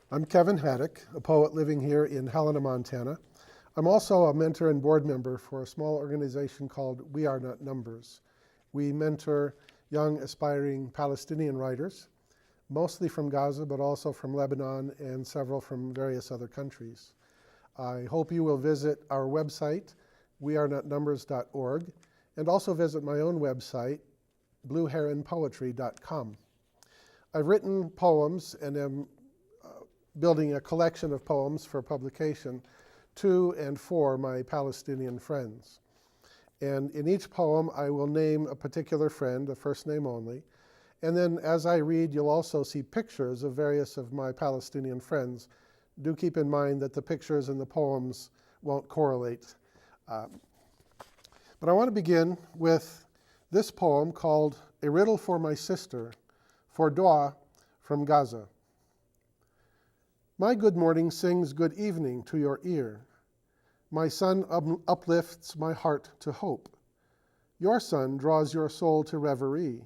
I'm Kevin Hadduck, a poet living here in Helena, Montana. I'm also a mentor and board member for a small organization called We Are Not Numbers. We mentor young, aspiring Palestinian writers, mostly from Gaza, but also from Lebanon and several from various other countries. I hope you will visit our website, wearenotnumbers.org, and also visit my own website, blueheronpoetry.com. I've written poems and am building a collection of poems for publication to and for my Palestinian friends. And in each poem, I will name a particular friend, a first name only. And then as I read, you'll also see pictures of various of my Palestinian friends. Do keep in mind that the pictures and the poems won't correlate. But I want to begin with this poem called A Riddle for My Sister, for Dua from Gaza. My good morning sings good evening to your ear. My sun uplifts my heart to hope. Your sun draws your soul to reverie.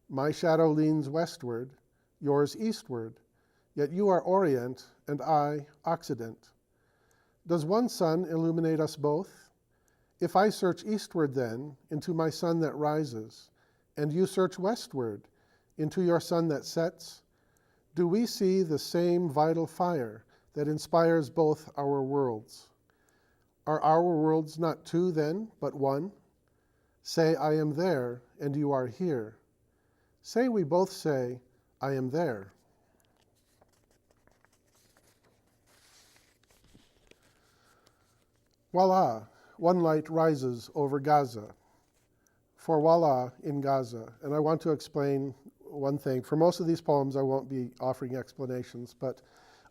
My shadow leans westward, yours eastward, yet you are Orient and I Occident. Does one sun illuminate us both? If I search eastward then, into my sun that rises, and you search westward, into your sun that sets, do we see the same vital fire that inspires both our worlds? Are our worlds not two then, but one? Say, I am there, and you are here. Say we both say, I am there. Voila, one light rises over Gaza. For voila in Gaza. And I want to explain one thing. For most of these poems, I won't be offering explanations, but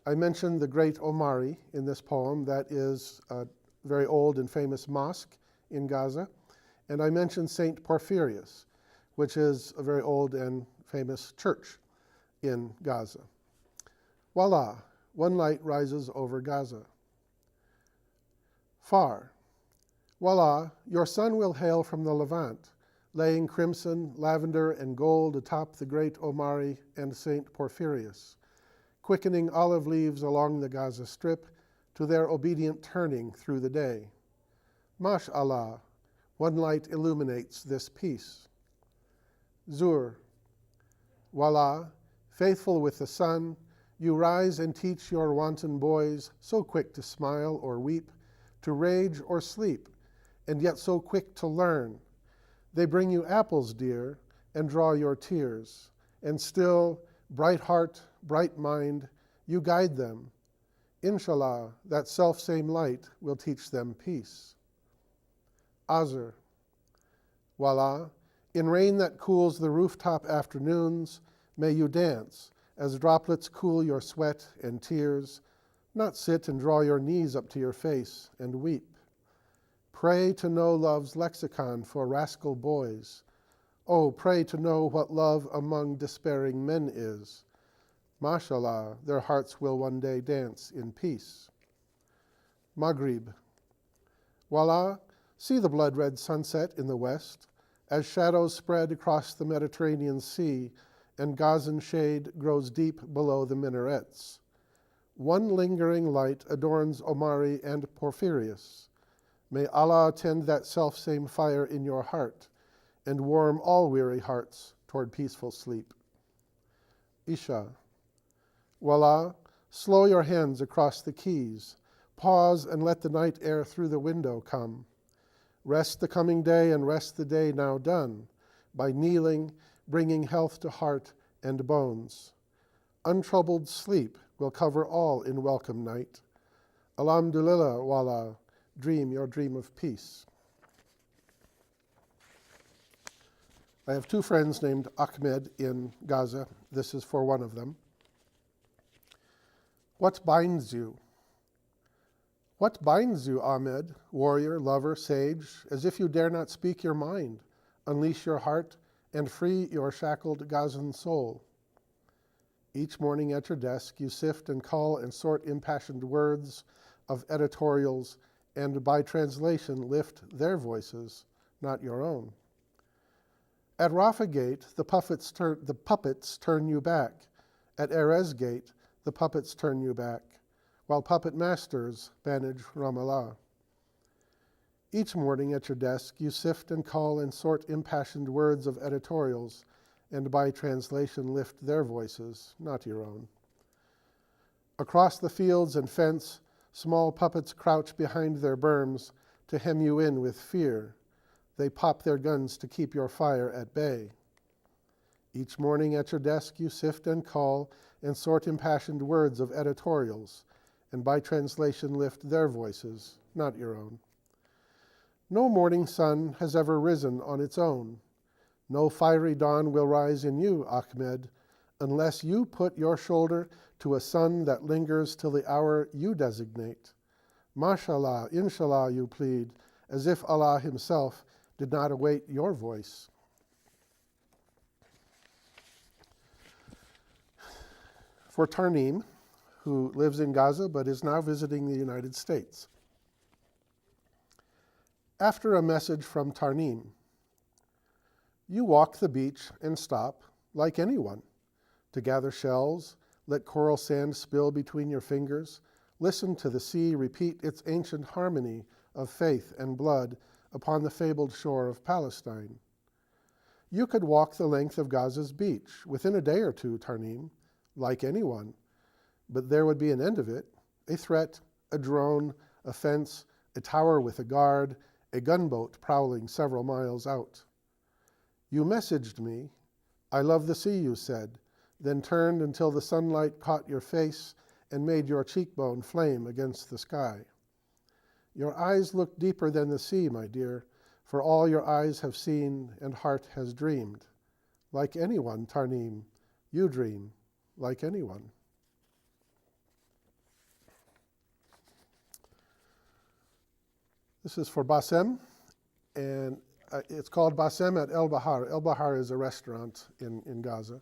I mentioned the great Omari in this poem. That is a very old and famous mosque in Gaza. And I mentioned Saint Porphyrius, which is a very old and famous church in Gaza. Voila, one light rises over Gaza. Far. Voila, your sun will hail from the Levant, laying crimson, lavender, and gold atop the great Omari and Saint Porphyrius, quickening olive leaves along the Gaza Strip to their obedient turning through the day. Mashallah, one light illuminates this peace. Zur. Voila, faithful with the sun, you rise and teach your wanton boys, so quick to smile or weep, to rage or sleep, and yet so quick to learn. They bring you apples, dear, and draw your tears, and still, bright heart, bright mind, you guide them. Inshallah, that self-same light will teach them peace. Asr. Voila, in rain that cools the rooftop afternoons, may you dance as droplets cool your sweat and tears, not sit and draw your knees up to your face and weep. Pray to know love's lexicon for rascal boys. Oh, pray to know what love among despairing men is. Mashallah, their hearts will one day dance in peace. Maghrib. Voila, see the blood-red sunset in the west, as shadows spread across the Mediterranean Sea and Gazan shade grows deep below the minarets. One lingering light adorns Omari and Porphyrius. May Allah tend that self-same fire in your heart and warm all weary hearts toward peaceful sleep. Isha. Voila, slow your hands across the keys. Pause and let the night air through the window come. Rest the coming day and rest the day now done by kneeling, bringing health to heart and bones. Untroubled sleep will cover all in welcome night. Alhamdulillah, voila. Dream your dream of peace. I have two friends named Ahmed in Gaza. This is for one of them. What binds you? What binds you, Ahmed, warrior, lover, sage, as if you dare not speak your mind, unleash your heart, and free your shackled Gazan soul? Each morning at your desk, you sift and cull and sort impassioned words of editorials, and by translation lift their voices, not your own. At Rafah Gate, the puppets turn you back. At Erez Gate, the puppets turn you back, while puppet masters manage Ramallah. Each morning at your desk, you sift and cull and sort impassioned words of editorials, and by translation lift their voices, not your own. Across the fields and fence, small puppets crouch behind their berms to hem you in with fear. They pop their guns to keep your fire at bay. Each morning at your desk, you sift and cull and sort impassioned words of editorials, and by translation lift their voices, not your own. No morning sun has ever risen on its own. No fiery dawn will rise in you, Ahmed, unless you put your shoulder to a sun that lingers till the hour you designate. Mashallah, inshallah, you plead, as if Allah himself did not await your voice. For Tarneem, who lives in Gaza but is now visiting the United States. After a message from Tarneem, you walk the beach and stop, like anyone, to gather shells, let coral sand spill between your fingers, listen to the sea repeat its ancient harmony of faith and blood upon the fabled shore of Palestine. You could walk the length of Gaza's beach within a day or two, Tarneem, like anyone, but there would be an end of it, a threat, a drone, a fence, a tower with a guard, a gunboat prowling several miles out. You messaged me. I love the sea, you said, then turned until the sunlight caught your face and made your cheekbone flame against the sky. Your eyes look deeper than the sea, my dear, for all your eyes have seen and heart has dreamed. Like anyone, Tarneem, you dream, like anyone. This is for Bassam, and it's called Bassam at El Bahar. El Bahar is a restaurant in Gaza.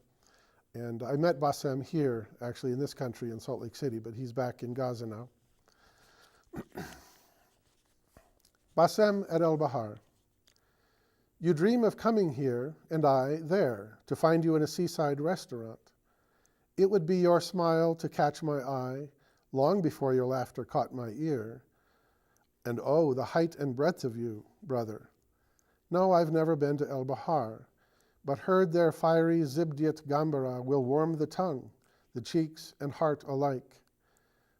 And I met Bassam here, actually in this country, in Salt Lake City, but he's back in Gaza now. Bassam at El Bahar. You dream of coming here, and I there, to find you in a seaside restaurant. It would be your smile to catch my eye, long before your laughter caught my ear. And oh, the height and breadth of you, brother. No, I've never been to El Bahar, but heard their fiery Zibdiat Gambara will warm the tongue, the cheeks and heart alike.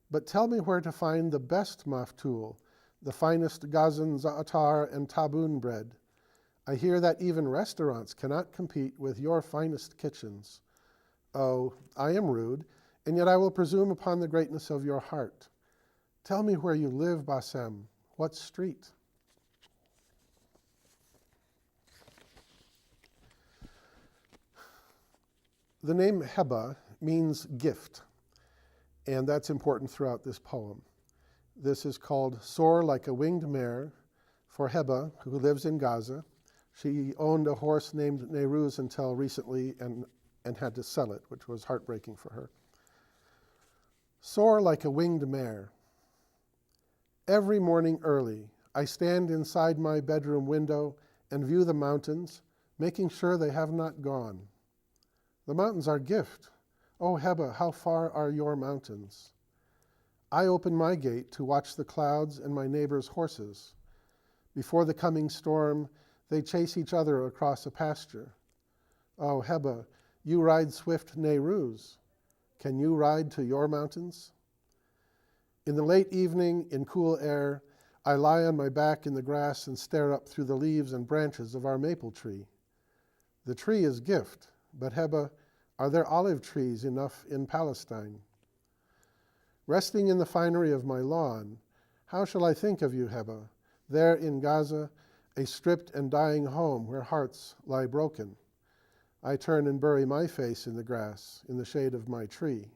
But tell me where to find the best maftool, the finest Gazan za'atar and taboon bread. I hear that even restaurants cannot compete with your finest kitchens. Oh, I am rude, and yet I will presume upon the greatness of your heart. Tell me where you live, Bassam. What street? The name Heba means gift, and that's important throughout this poem. This is called Soar Like a Winged Mare for Heba, who lives in Gaza. She owned a horse named Nehruz until recently and had to sell it, which was heartbreaking for her. Soar like a winged mare. Every morning early, I stand inside my bedroom window and view the mountains, making sure they have not gone. The mountains are gift. Oh, Heba, how far are your mountains? I open my gate to watch the clouds and my neighbor's horses. Before the coming storm, they chase each other across a pasture. Oh, Heba, you ride swift Nehruz. Can you ride to your mountains? In the late evening, in cool air, I lie on my back in the grass and stare up through the leaves and branches of our maple tree. The tree is gift, but Heba, are there olive trees enough in Palestine? Resting in the finery of my lawn, how shall I think of you, Heba, there in Gaza, a stripped and dying home where hearts lie broken? I turn and bury my face in the grass, in the shade of my tree.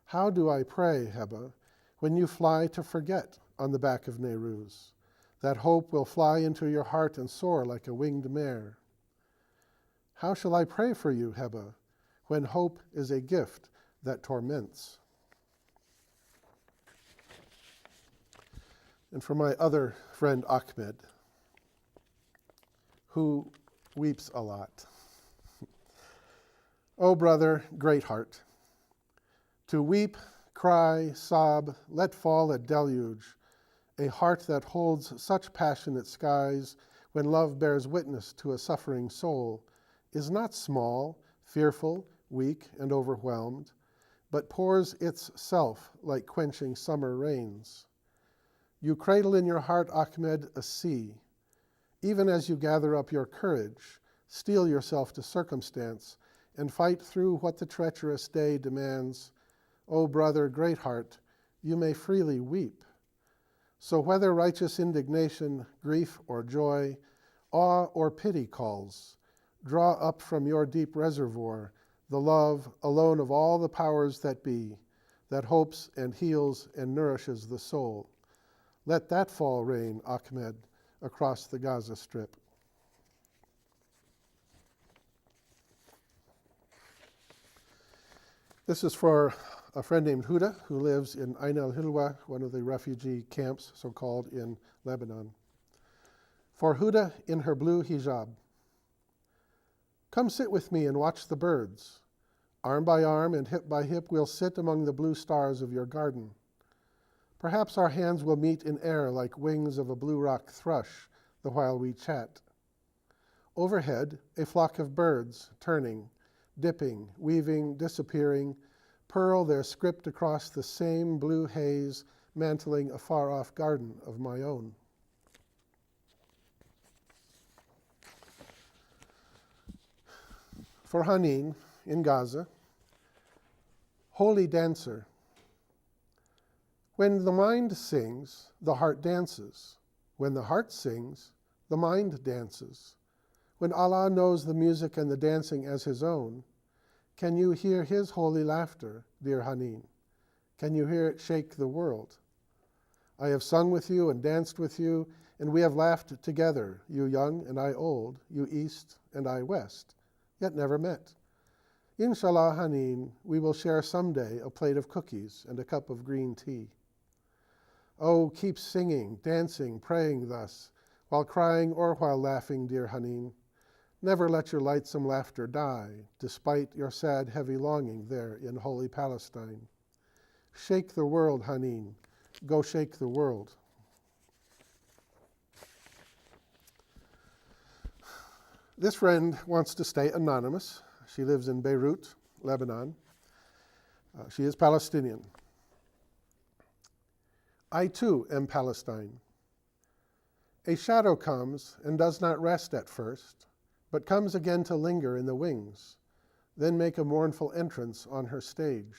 How do I pray, Heba, when you fly to forget on the back of Nehruz? That hope will fly into your heart and soar like a winged mare. How shall I pray for you, Heba, when hope is a gift that torments? And for my other friend, Ahmed, who weeps a lot. Oh, brother, great heart. To weep, cry, sob, let fall a deluge, a heart that holds such passionate skies when love bears witness to a suffering soul, is not small, fearful, weak, and overwhelmed, but pours its self like quenching summer rains. You cradle in your heart, Ahmed, a sea. Even as you gather up your courage, steel yourself to circumstance, and fight through what the treacherous day demands, O brother, great heart, you may freely weep. So whether righteous indignation, grief, or joy, awe or pity calls, draw up from your deep reservoir the love alone of all the powers that be, that hopes and heals and nourishes the soul. Let that fall rain, Ahmed, across the Gaza Strip. This is for a friend named Hooda, who lives in Ain al-Hilwa, one of the refugee camps, so-called, in Lebanon. For Hooda in her blue hijab. Come sit with me and watch the birds. Arm by arm and hip by hip, we'll sit among the blue stars of your garden. Perhaps our hands will meet in air like wings of a blue rock thrush the while we chat. Overhead, a flock of birds, turning, dipping, weaving, disappearing, pearl their script across the same blue haze mantling a far-off garden of my own. For Hanin, in Gaza, holy dancer. When the mind sings, the heart dances. When the heart sings, the mind dances. When Allah knows the music and the dancing as his own, can you hear his holy laughter, dear Hanin? Can you hear it shake the world? I have sung with you and danced with you, and we have laughed together, you young and I old, you east and I west, yet never met. Inshallah, Hanin, we will share someday a plate of cookies and a cup of green tea. Oh, keep singing, dancing, praying thus, while crying or while laughing, dear Hanin. Never let your lightsome laughter die, despite your sad, heavy longing there in holy Palestine. Shake the world, Hanin. Go shake the world. This friend wants to stay anonymous. She lives in Beirut, Lebanon. She is Palestinian. I too am Palestine. A shadow comes and does not rest at first, but comes again to linger in the wings, then make a mournful entrance on her stage.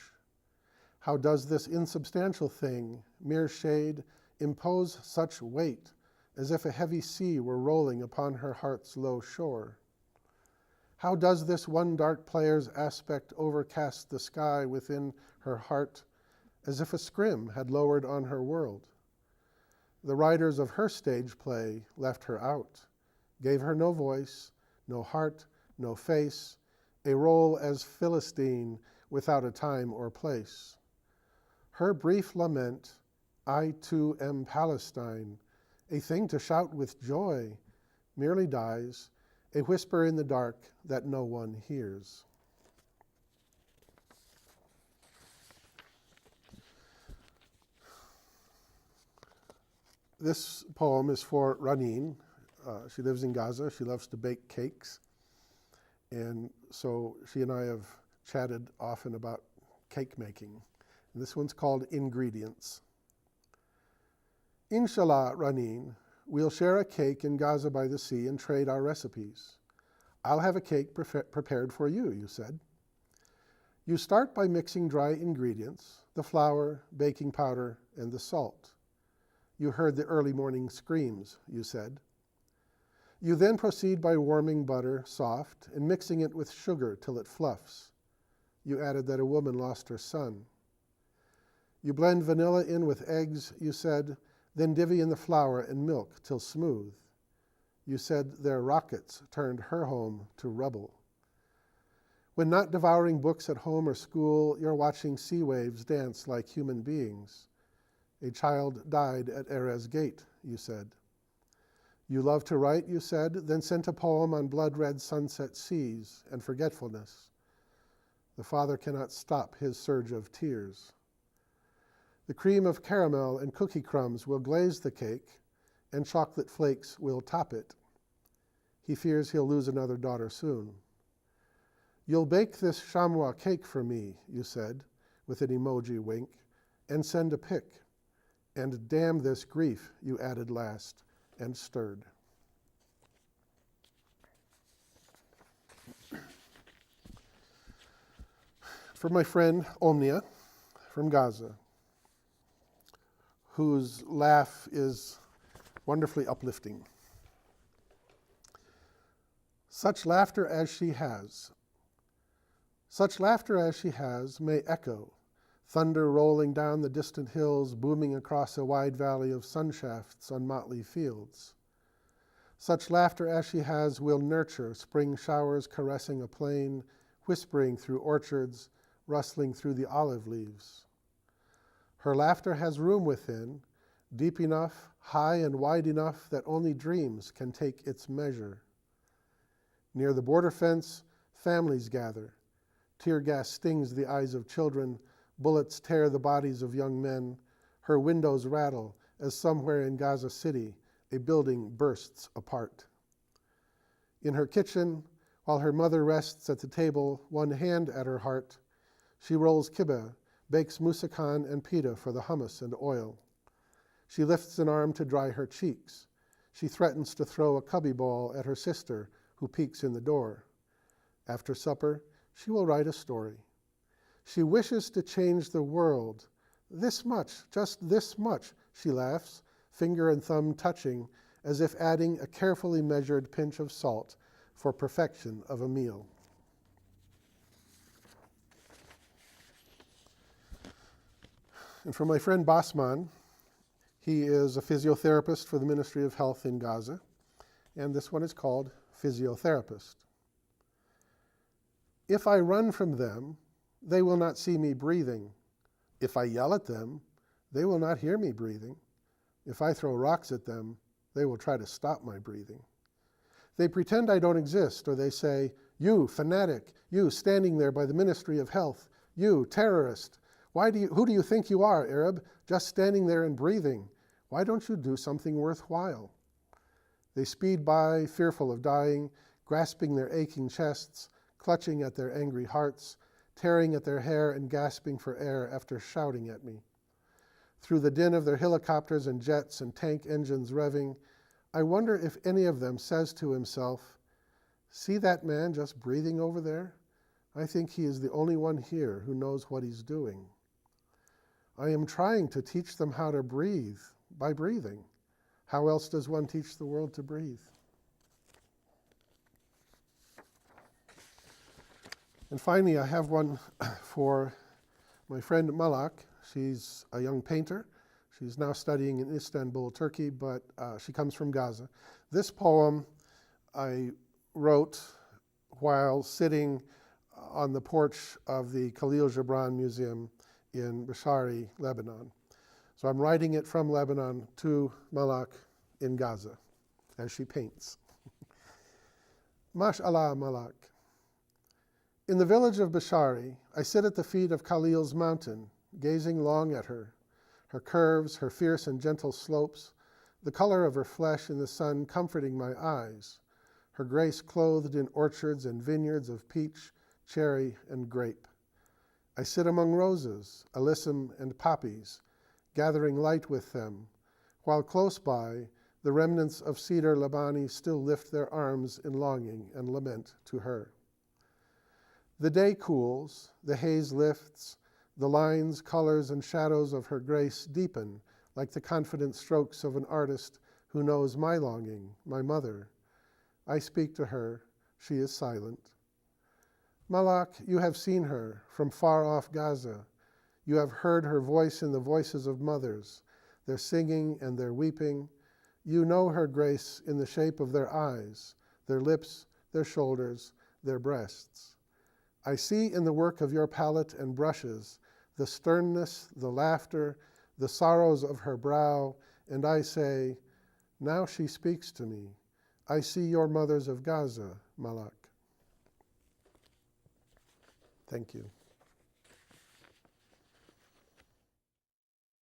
How does this insubstantial thing, mere shade, impose such weight, as if a heavy sea were rolling upon her heart's low shore? How does this one dark player's aspect overcast the sky within her heart, as if a scrim had lowered on her world? The writers of her stage play left her out, gave her no voice, no heart, no face, a role as Philistine without a time or place. Her brief lament, I too am Palestine, a thing to shout with joy, merely dies, a whisper in the dark that no one hears. This poem is for Ranin. She lives in Gaza. She loves to bake cakes. And so she and I have chatted often about cake making. And this one's called Ingredients. Inshallah, Ranin, we'll share a cake in Gaza by the sea and trade our recipes. I'll have a cake prepared for you, you said. You start by mixing dry ingredients, the flour, baking powder, and the salt. You heard the early morning screams, you said. You then proceed by warming butter soft and mixing it with sugar till it fluffs. You added that a woman lost her son. You blend vanilla in with eggs, you said, then divvy in the flour and milk till smooth. You said their rockets turned her home to rubble. When not devouring books at home or school, you're watching sea waves dance like human beings. A child died at Erez Gate, you said. You love to write, you said, then sent a poem on blood-red sunset seas and forgetfulness. The father cannot stop his surge of tears. The cream of caramel and cookie crumbs will glaze the cake, and chocolate flakes will top it. He fears he'll lose another daughter soon. You'll bake this chamois cake for me, you said, with an emoji wink, and send a pic. And damn this grief, you added last, and stirred. For my friend Omnia from Gaza, whose laugh is wonderfully uplifting. Such laughter as she has may echo, thunder rolling down the distant hills, booming across a wide valley of sunshafts on motley fields. Such laughter as she has will nurture spring showers caressing a plain, whispering through orchards, rustling through the olive leaves. Her laughter has room within, deep enough, high and wide enough that only dreams can take its measure. Near the border fence, families gather. Tear gas stings the eyes of children, bullets tear the bodies of young men. Her windows rattle as somewhere in Gaza City, a building bursts apart. In her kitchen, while her mother rests at the table, one hand at her heart, she rolls kibbeh, bakes musakan and pita for the hummus and oil. She lifts an arm to dry her cheeks. She threatens to throw a cubby ball at her sister, who peeks in the door. After supper, she will write a story. She wishes to change the world. This much, just this much, she laughs, finger and thumb touching, as if adding a carefully measured pinch of salt for perfection of a meal. And for my friend Bossman, he is a physiotherapist for the Ministry of Health in Gaza, and this one is called Physiotherapist. If I run from them, they will not see me breathing. If I yell at them, they will not hear me breathing. If I throw rocks at them, they will try to stop my breathing. They pretend I don't exist, or they say, you fanatic, you standing there by the Ministry of Health, you terrorist, who do you think you are, Arab, just standing there and breathing? Why don't you do something worthwhile? They speed by, fearful of dying, grasping their aching chests, clutching at their angry hearts, tearing at their hair and gasping for air after shouting at me. Through the din of their helicopters and jets and tank engines revving, I wonder if any of them says to himself, see that man just breathing over there? I think he is the only one here who knows what he's doing. I am trying to teach them how to breathe by breathing. How else does one teach the world to breathe? And finally, I have one for my friend Malik. She's a young painter. She's now studying in Istanbul, Turkey, but she comes from Gaza. This poem I wrote while sitting on the porch of the Khalil Gibran Museum in Bashari, Lebanon. So I'm writing it from Lebanon to Malik in Gaza as she paints. Mashallah, Malik. In the village of Bashari, I sit at the feet of Khalil's mountain, gazing long at her, her curves, her fierce and gentle slopes, the color of her flesh in the sun comforting my eyes, her grace clothed in orchards and vineyards of peach, cherry, and grape. I sit among roses, alyssum, and poppies, gathering light with them, while close by, the remnants of cedar Labani still lift their arms in longing and lament to her. The day cools, the haze lifts, the lines, colors, and shadows of her grace deepen like the confident strokes of an artist who knows my longing, my mother. I speak to her, she is silent. Malik, you have seen her from far off Gaza. You have heard her voice in the voices of mothers, their singing and their weeping. You know her grace in the shape of their eyes, their lips, their shoulders, their breasts. I see in the work of your palette and brushes the sternness, the laughter, the sorrows of her brow, and I say, now she speaks to me. I see your mothers of Gaza, Malik. Thank you.